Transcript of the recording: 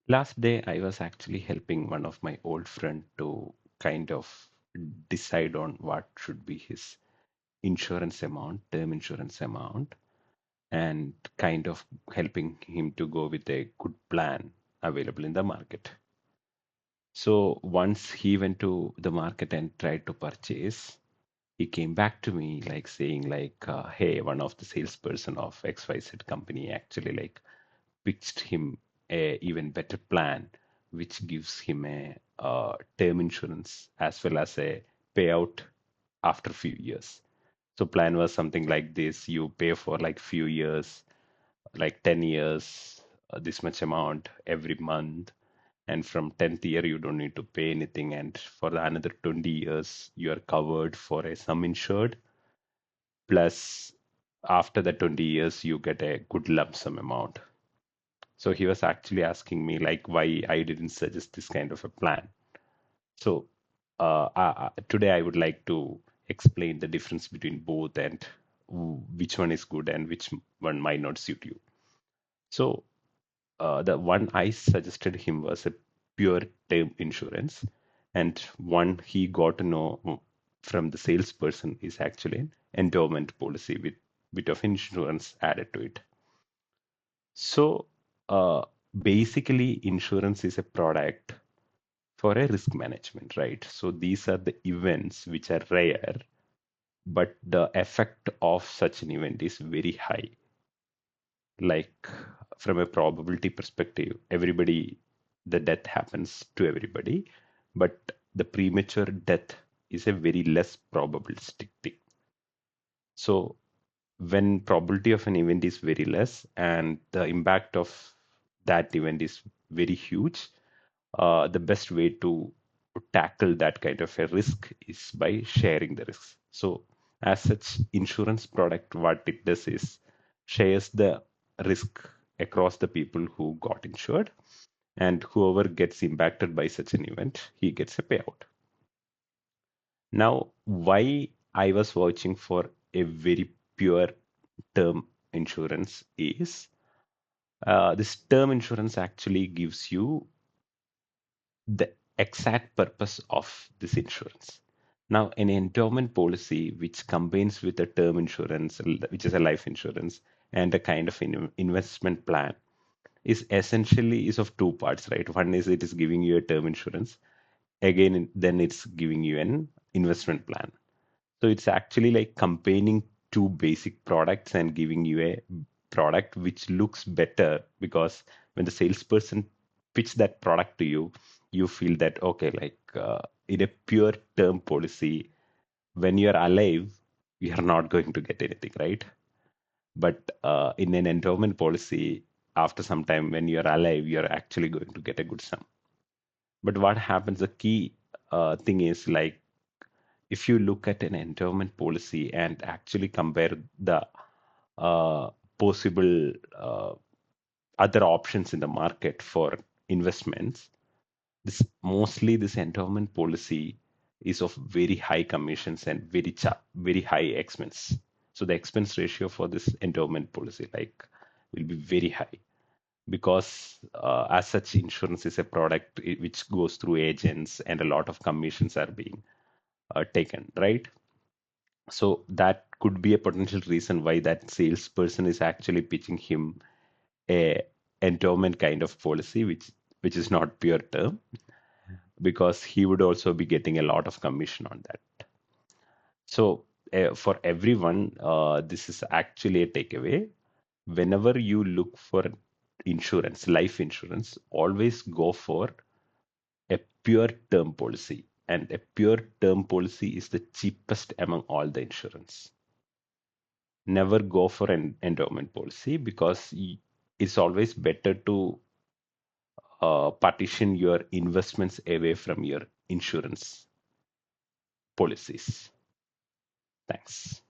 Last day, I was actually helping one of my old friend to kind of decide on what should be his insurance amount, term insurance amount, and kind of helping him to go with a good plan available in the market. So once he went to the market and tried to purchase, he came back to me like saying like, hey, one of the salesperson of XYZ company actually like pitched him a even better plan, which gives him a term insurance as well as a payout after few years. So plan was something like this: you pay for like few years, like 10 years, this much amount every month, and from 10th year you don't need to pay anything, and for the another 20 years you are covered for a sum insured, plus after the 20 years you get a good lump sum amount. So he was actually asking me like why I didn't suggest this kind of a plan. So today I would like to explain the difference between both and which one is good and which one might not suit you. So the one I suggested him was a pure term insurance, and one he got to know from the salesperson is actually an endowment policy with bit of insurance added to it. So uh, basically, insurance is a product for a risk management, right? So these are the events which are rare, but the effect of such an event is very high. Like from a probability perspective, everybody, the death happens to everybody, but the premature death is a very less probabilistic thing. So when probability of an event is very less and the impact of that event is very huge, the best way to tackle that kind of a risk is by sharing the risks. So, as such, insurance product, what it does is shares the risk across the people who got insured, and whoever gets impacted by such an event, he gets a payout. Now, why I was watching for a very pure term insurance is this term insurance actually gives you the exact purpose of this insurance. Now, an endowment policy which combines with a term insurance, which is a life insurance, and a kind of investment plan, is essentially is of two parts, right? One is it is giving you a term insurance. Again, then it's giving you an investment plan. So it's actually like combining two basic products and giving you a product which looks better, because when the salesperson pitch that product to you, you feel that okay, like in a pure term policy, when you're alive, you're not going to get anything, right? But in an endowment policy, after some time when you're alive, you're actually going to get a good sum. But what happens, the key thing is like if you look at an endowment policy and actually compare the uh, possible other options in the market for investments, this endowment policy is of very high commissions and very high expense. So the expense ratio for this endowment policy like will be very high, because as such insurance is a product which goes through agents and a lot of commissions are being taken, right? So that could be a potential reason why that salesperson is actually pitching him a endowment kind of policy, which is not pure term, because he would also be getting a lot of commission on that. So for everyone, this is actually a takeaway. Whenever you look for insurance, life insurance, always go for a pure term policy. And a pure term policy is the cheapest among all the insurance. Never go for an endowment policy, because it's always better to partition your investments away from your insurance policies. Thanks.